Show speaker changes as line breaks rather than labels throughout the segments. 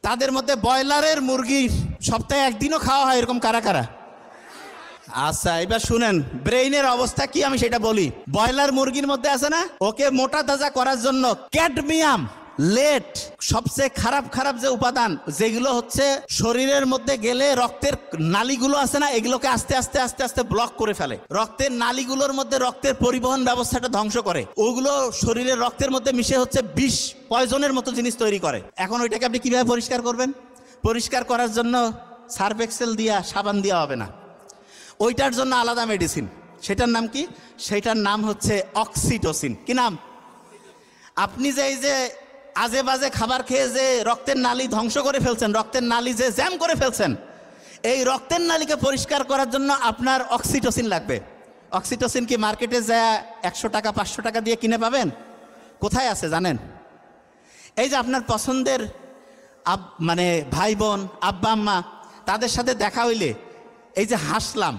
তাদের মধ্যে ব্রয়লারের মুরগি সপ্তাহে একদিনও খাওয়া হয় এরকম কারা কারা? আচ্ছা, এবার শুনেন ব্রেইনের অবস্থা কি আমি সেটা বলি। ব্রয়লার মুরগির মধ্যে আছে না, ওকে মোটা তাজা করার জন্য ক্যাডমিয়াম, লেড, সবচেয়ে খারাপ খারাপ যে উপাদান যেগুলো হচ্ছে শরীরের মধ্যে গেলে রক্তের নালীগুলো আছে না, এগুলোকে আস্তে আস্তে আস্তে আস্তে ব্লক করে ফেলে। রক্তের নালীগুলোর মধ্যে রক্তের পরিবহন ব্যবস্থাটা ধ্বংস করে। ওগুলো শরীরের রক্তের মধ্যে মিশে হচ্ছে বিষ, পয়জনের মতো জিনিস তৈরি করে। এখন ওইটাকে আপনি কিভাবে পরিষ্কার করবেন? পরিষ্কার করার জন্য সার্ফ এক্সেল দিয়া, সাবান দেওয়া হবে না। ওইটার জন্য আলাদা মেডিসিন। সেটার নাম কি? সেটার নাম হচ্ছে অক্সিটোসিন। কি নাম? আপনি যে এই যে আজে বাজে খাবার খেয়ে যে রক্তের নালী ধ্বংস করে ফেলছেন, রক্তের নালী যে জ্যাম করে ফেলছেন, এই রক্তের নালীকে পরিষ্কার করার জন্য আপনার অক্সিটোসিন লাগবে। অক্সিটোসিন কি মার্কেটে যা 100 টাকা 500 টাকা দিয়ে কিনে পাবেন? কোথায় আছে জানেন? এই যে আপনার পছন্দের মানে ভাই বোন, আব্বা আম্মা, তাদের সাথে দেখা হইলে এই যে হাসলাম,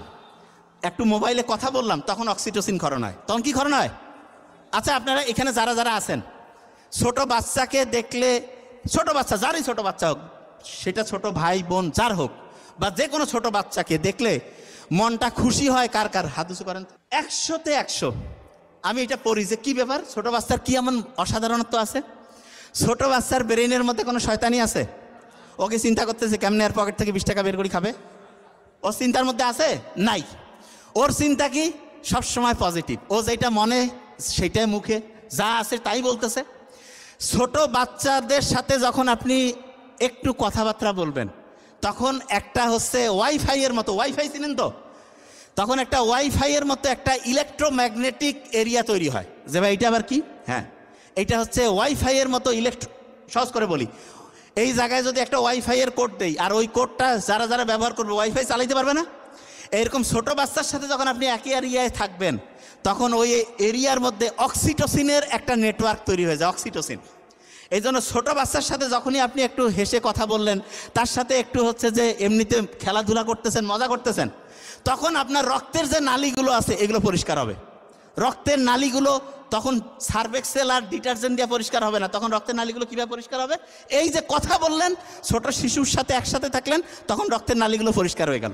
একটু মোবাইলে কথা বললাম, তখন অক্সিটোসিন ক্ষরণ হয়। তখন কি ক্ষরণ হয়? আচ্ছা, আপনারা এখানে যারা যারা আছেন, ছোট বাচ্চাকে দেখলে, ছোট বাচ্চা যারই ছোট বাচ্চা হোক, সেটা ছোট ভাই বোন যার হোক, বা যে কোনো ছোট বাচ্চাকে দেখলে মনটা খুশি হয় কার কার? হাত উঁচু করেন। 100-তে 100 আমি এটা পড়ি যে কি ব্যাপার, ছোট বাচ্চার কি এমন অসাধারণত্ব আছে? ছোট বাচ্চার ব্রেইনের মধ্যে কোনো শয়তানি আছে? ওকে চিন্তা করতেছে কেমনে আর পকেট থেকে 20 টাকা বের করে খাবে? ওর চিন্তার মধ্যে আছে? নাই। ওর চিন্তা কি? সবসময় পজিটিভ। ও যেটা মনে সেটাই মুখে, যা আছে তাই বলতেছে। ছোট বাচ্চাদের সাথে যখন আপনি একটু কথাবার্তা বলবেন, তখন একটা হচ্ছে ওয়াইফাইয়ের মতো, ওয়াইফাই চিনেন তো, তখন একটা ওয়াইফাইয়ের মতো একটা ইলেকট্রোম্যাগনেটিক এরিয়া তৈরি হয়। যে ভাই এটা আবার কি? হ্যাঁ, এটা হচ্ছে ওয়াইফাইয়ের মতো সহজ করে বলি, এই জায়গায় যদি একটা ওয়াইফাইয়ের কোড দেই, আর ওই কোডটা যারা যারা ব্যবহার করবে ওয়াইফাই চালাইতে পারবে না। এরকম ছোট বাচ্চার সাথে যখন আপনি একই এরিয়ায় থাকবেন, তখন ওই এরিয়ার মধ্যে অক্সিটোসিনের একটা নেটওয়ার্ক তৈরি হয়ে যায়, অক্সিটোসিন। এই জন্য ছোটো বাচ্চার সাথে যখনই আপনি একটু হেসে কথা বললেন, তার সাথে একটু হচ্ছে যে এমনিতে খেলাধুলা করতেছেন, মজা করতেছেন, তখন আপনার রক্তের যে নালীগুলো আছে এগুলো পরিষ্কার হবে। রক্তের নালীগুলো তখন সার্ফ এক্সেল আর ডিটারজেন্ট দিয়ে পরিষ্কার হবে না। তখন রক্তের নালীগুলো কীভাবে পরিষ্কার হবে? এই যে কথা বললেন, ছোট শিশুর সাথে একসাথে থাকলেন, তখন রক্তের নালীগুলো পরিষ্কার হয়ে গেল।